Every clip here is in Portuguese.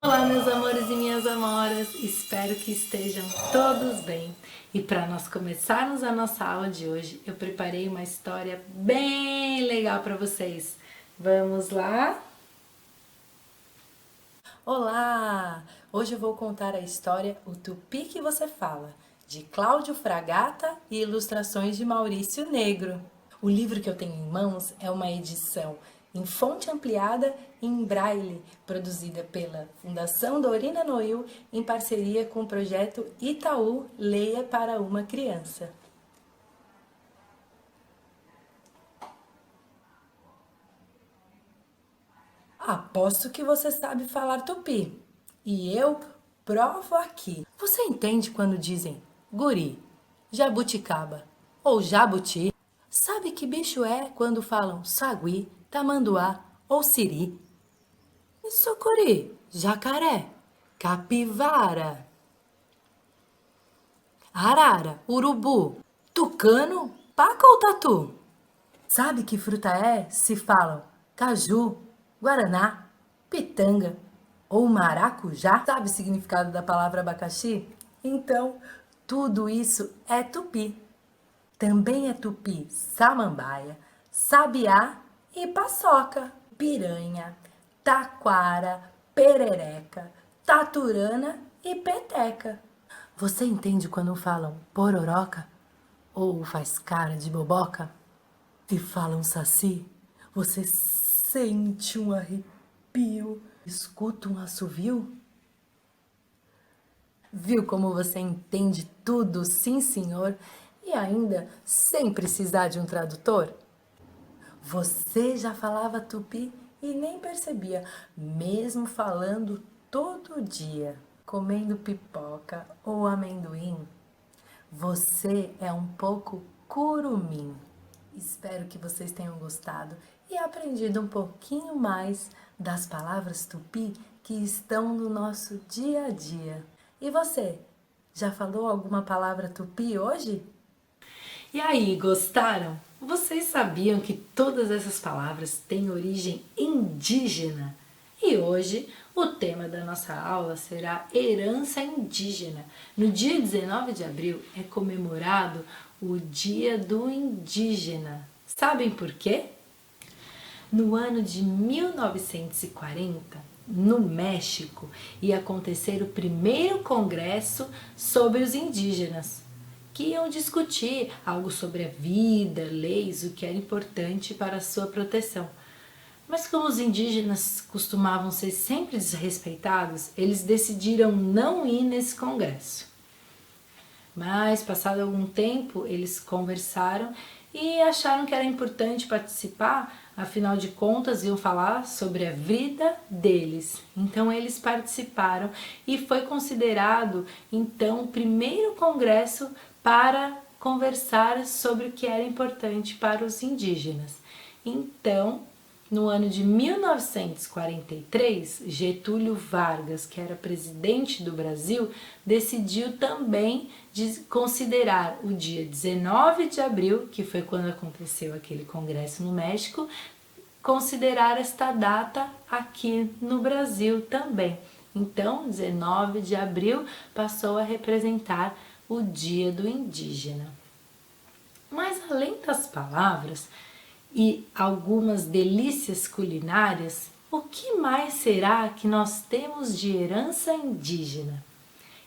Olá, meus amores e minhas amoras, espero que estejam todos bem. E para nós começarmos a nossa aula de hoje, eu preparei uma história bem legal para vocês. Vamos lá? Olá! Hoje eu vou contar a história O Tupi que Você Fala, de Cláudio Fragata e ilustrações de Maurício Negro. O livro que eu tenho em mãos é uma edição em fonte ampliada e em braille, produzida pela Fundação Dorina Noil em parceria com o projeto Itaú Leia para uma Criança. Aposto que você sabe falar tupi. E eu provo aqui. Você entende quando dizem guri, jabuticaba ou jabuti? Sabe que bicho é quando falam sagui, tamanduá ou siri? E sucuri, jacaré, capivara, arara, urubu, tucano, paca ou tatu? Sabe que fruta é se falam caju, guaraná, pitanga ou maracujá? Sabe o significado da palavra abacaxi? Então, tudo isso é tupi. Também é tupi samambaia, sabiá e paçoca, piranha, taquara, perereca, taturana e peteca. Você entende quando falam pororoca ou faz cara de boboca? Se falam saci, você sente um arrepio, escuta um assovio? Viu como você entende tudo, sim senhor, e ainda sem precisar de um tradutor? Você já falava tupi e nem percebia, mesmo falando todo dia, comendo pipoca ou amendoim. Você é um pouco curumim. Espero que vocês tenham gostado e aprendido um pouquinho mais das palavras tupi que estão no nosso dia a dia. E você, já falou alguma palavra tupi hoje? E aí, gostaram? Vocês sabiam que todas essas palavras têm origem indígena? E hoje o tema da nossa aula será herança indígena. No dia 19 de abril é comemorado o Dia do Indígena. Sabem por quê? No ano de 1940, no México, ia acontecer o primeiro congresso sobre os indígenas, que iam discutir algo sobre a vida, leis, o que era importante para a sua proteção. Mas como os indígenas costumavam ser sempre desrespeitados, eles decidiram não ir nesse congresso. Mas, passado algum tempo, eles conversaram e acharam que era importante participar, afinal de contas, iam falar sobre a vida deles. Então, eles participaram e foi considerado, então, o primeiro congresso para conversar sobre o que era importante para os indígenas. Então, no ano de 1943, Getúlio Vargas, que era presidente do Brasil, decidiu também considerar o dia 19 de abril, que foi quando aconteceu aquele congresso no México, considerar esta data aqui no Brasil também. Então, 19 de abril passou a representar o Dia do Indígena. Mas além das palavras e algumas delícias culinárias, o que mais será que nós temos de herança indígena?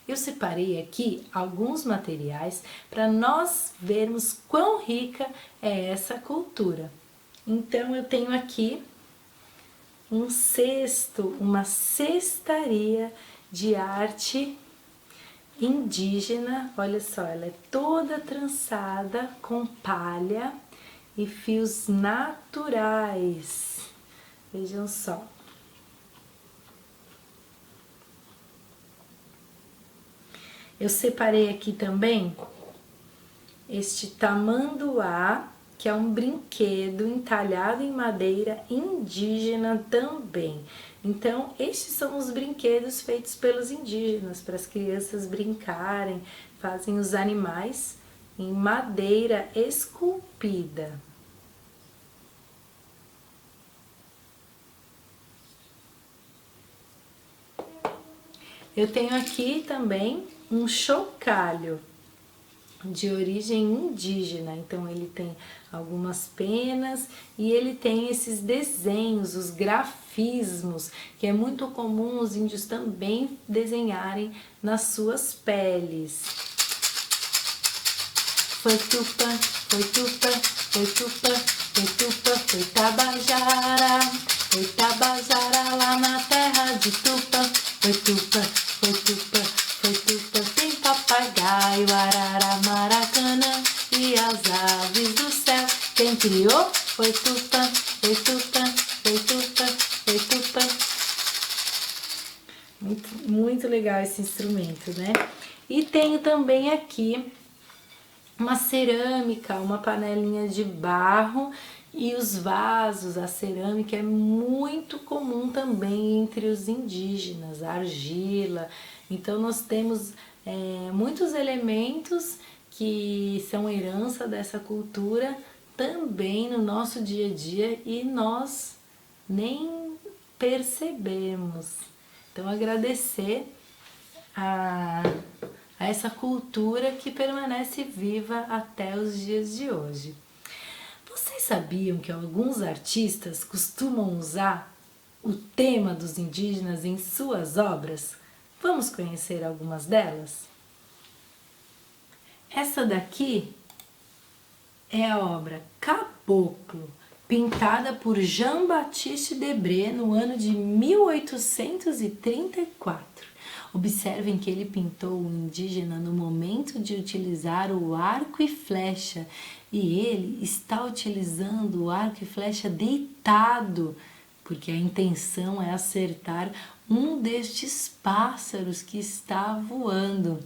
Eu separei aqui alguns materiais para nós vermos quão rica é essa cultura. Então eu tenho aqui um cesto, uma cestaria de arte indígena. Olha só, ela é toda trançada com palha e fios naturais. Vejam só. Eu separei aqui também este tamanduá, que é um brinquedo entalhado em madeira indígena também. Então, estes são os brinquedos feitos pelos indígenas, para as crianças brincarem, fazem os animais em madeira esculpida. Eu tenho aqui também um chocalho de origem indígena, então ele tem algumas penas e ele tem esses desenhos, os grafismos, que é muito comum os índios também desenharem nas suas peles. Foi Tupã, foi Tupã, foi Tupã, foi Tupã, foi Tabajara lá na terra de Tupã. Foi Tupã, foi Tupã, foi Tupã, tem papagaio, arara, maracanã e as aves do céu. Quem criou foi Tupã, foi Tupã, foi Tupã, foi Tupã. Muito legal esse instrumento, né? E tenho também aqui uma cerâmica, uma panelinha de barro e os vasos, a cerâmica é muito comum também entre os indígenas, a argila. Então nós temos muitos elementos que são herança dessa cultura também no nosso dia a dia e nós nem percebemos. Então agradecer a essa cultura que permanece viva até os dias de hoje. Vocês sabiam que alguns artistas costumam usar o tema dos indígenas em suas obras? Vamos conhecer algumas delas? Essa daqui é a obra Caboclo, pintada por Jean-Baptiste Debré no ano de 1834. Observem que ele pintou o indígena no momento de utilizar o arco e flecha, e ele está utilizando o arco e flecha deitado, porque a intenção é acertar um destes pássaros que está voando.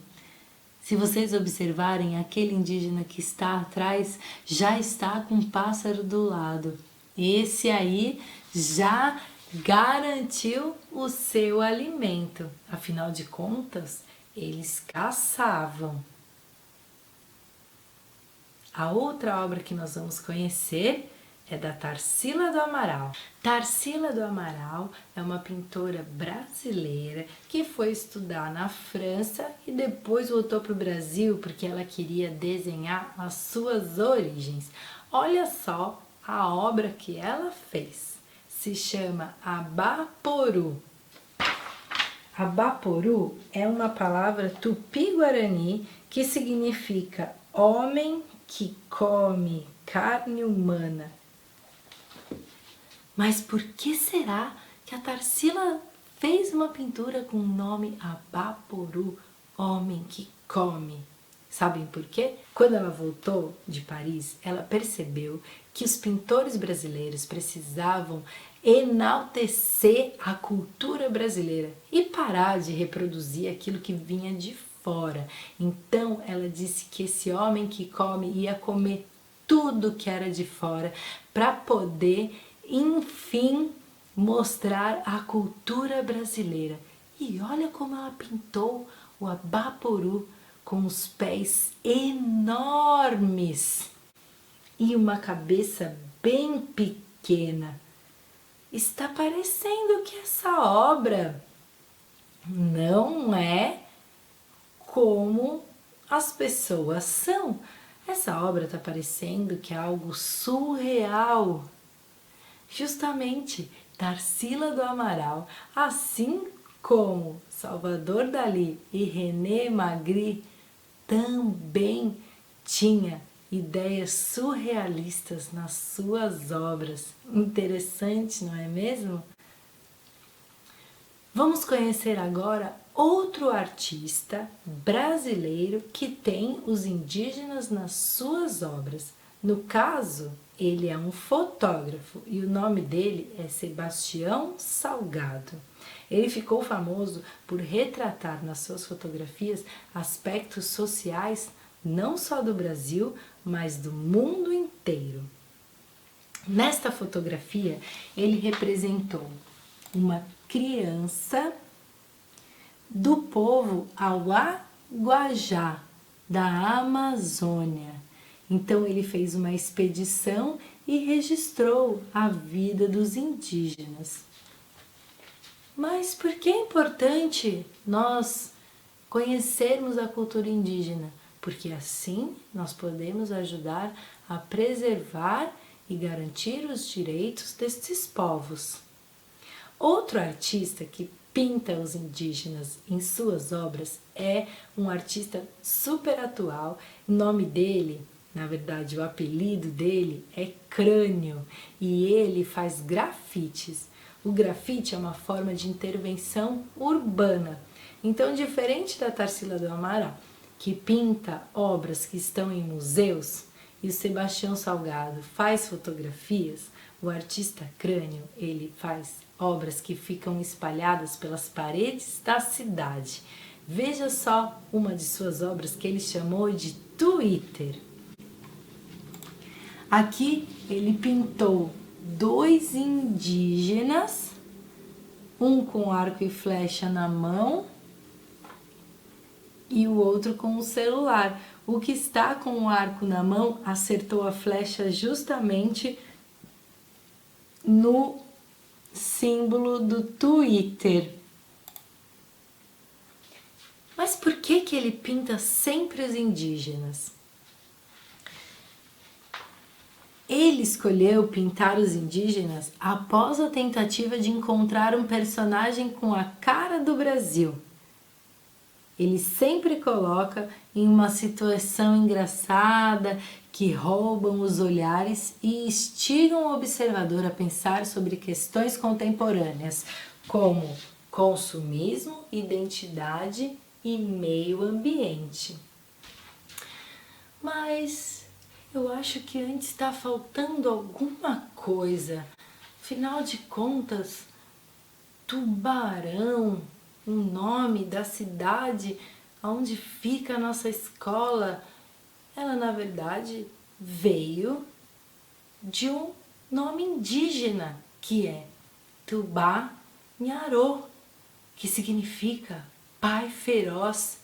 Se vocês observarem, aquele indígena que está atrás já está com um pássaro do lado. Esse aí já garantiu o seu alimento. Afinal de contas, eles caçavam. A outra obra que nós vamos conhecer é da Tarsila do Amaral. Tarsila do Amaral é uma pintora brasileira que foi estudar na França e depois voltou para o Brasil porque ela queria desenhar as suas origens. Olha só a obra que ela fez. Se chama Abaporu. Abaporu é uma palavra tupi-guarani que significa homem que come carne humana. Mas por que será que a Tarsila fez uma pintura com o nome Abaporu, homem que come? Sabem por quê? Quando ela voltou de Paris, ela percebeu que os pintores brasileiros precisavam enaltecer a cultura brasileira e parar de reproduzir aquilo que vinha de fora. Então ela disse que esse homem que come ia comer tudo que era de fora para poder, enfim, mostrar a cultura brasileira. E olha como ela pintou o Abaporu com os pés enormes e uma cabeça bem pequena. Está parecendo que essa obra não é como as pessoas são. Essa obra está parecendo que é algo surreal. Justamente, Tarsila do Amaral, assim como Salvador Dalí e René Magritte, também tinha ideias surrealistas nas suas obras. Interessante, não é mesmo? Vamos conhecer agora outro artista brasileiro que tem os indígenas nas suas obras. No caso, ele é um fotógrafo e o nome dele é Sebastião Salgado. Ele ficou famoso por retratar nas suas fotografias aspectos sociais não só do Brasil, mas do mundo inteiro. Nesta fotografia, ele representou uma criança do povo Auá-Guajá, da Amazônia. Então ele fez uma expedição e registrou a vida dos indígenas. Mas por que é importante nós conhecermos a cultura indígena? Porque assim nós podemos ajudar a preservar e garantir os direitos destes povos. Outro artista que pinta os indígenas em suas obras é um artista super atual. O nome dele, na verdade, o apelido dele é Crânio e ele faz grafites. O grafite é uma forma de intervenção urbana. Então, diferente da Tarsila do Amaral, que pinta obras que estão em museus, e o Sebastião Salgado faz fotografias, o artista Crânio, ele faz obras que ficam espalhadas pelas paredes da cidade. Veja só uma de suas obras que ele chamou de Twitter. Aqui ele pintou 2 indígenas, um com arco e flecha na mão e o outro com o celular. O que está com o arco na mão acertou a flecha justamente no símbolo do Twitter. Mas por que ele pinta sempre os indígenas? Ele escolheu pintar os indígenas após a tentativa de encontrar um personagem com a cara do Brasil. Ele sempre coloca em uma situação engraçada, que roubam os olhares e instigam o observador a pensar sobre questões contemporâneas, como consumismo, identidade e meio ambiente. Mas eu acho que antes está faltando alguma coisa. Afinal de contas, Tubarão, o nome da cidade onde fica a nossa escola, ela na verdade veio de um nome indígena, que é Tubá-Nharô, que significa pai feroz,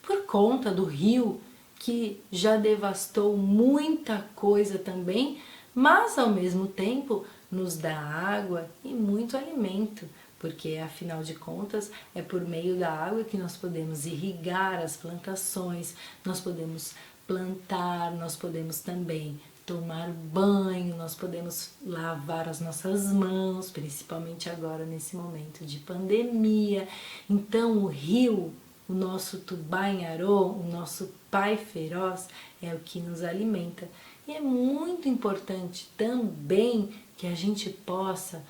por conta do rio que já devastou muita coisa também, mas ao mesmo tempo nos dá água e muito alimento, porque afinal de contas é por meio da água que nós podemos irrigar as plantações, nós podemos plantar, nós podemos também tomar banho, nós podemos lavar as nossas mãos, principalmente agora nesse momento de pandemia. Então o rio, o nosso Tubá-Nharô, o nosso pai feroz, é o que nos alimenta. E é muito importante também que a gente possa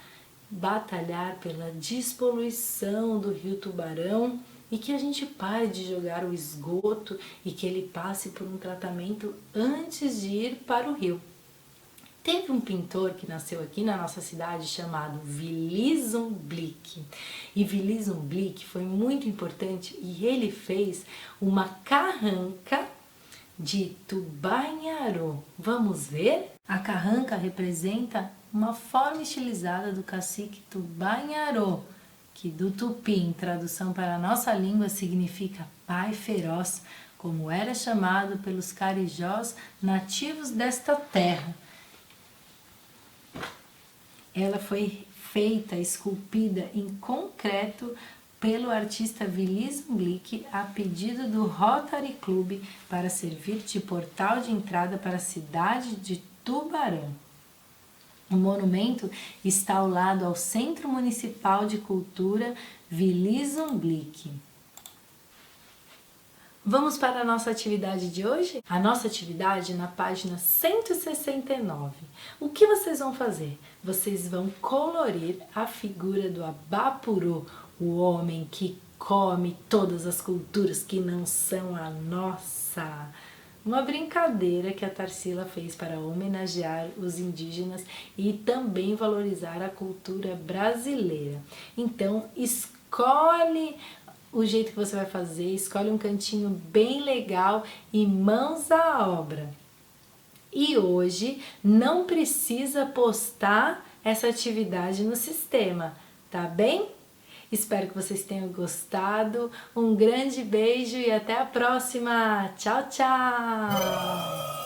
batalhar pela despoluição do rio Tubarão e que a gente pare de jogar o esgoto e que ele passe por um tratamento antes de ir para o rio. Teve um pintor que nasceu aqui na nossa cidade chamado Willison Blick. E Willison Blick foi muito importante e ele fez uma carranca de Tubá-Nharô. Vamos ver? A carranca representa uma forma estilizada do cacique Tubá-Nharô, que do tupi, em tradução para a nossa língua, significa pai feroz, como era chamado pelos carijós nativos desta terra. Ela foi feita, esculpida em concreto pelo artista Willison Blick a pedido do Rotary Club para servir de portal de entrada para a cidade de Tubarão. O monumento está ao lado ao Centro Municipal de Cultura Willison Blick. Vamos para a nossa atividade de hoje? A nossa atividade é na página 169. O que vocês vão fazer? Vocês vão colorir a figura do Abapuru, o homem que come todas as culturas que não são a nossa. Uma brincadeira que a Tarsila fez para homenagear os indígenas e também valorizar a cultura brasileira. Então, escolhe o jeito que você vai fazer, escolhe um cantinho bem legal e mãos à obra. E hoje não precisa postar essa atividade no sistema, tá bem? Espero que vocês tenham gostado. Um grande beijo e até a próxima. Tchau, tchau!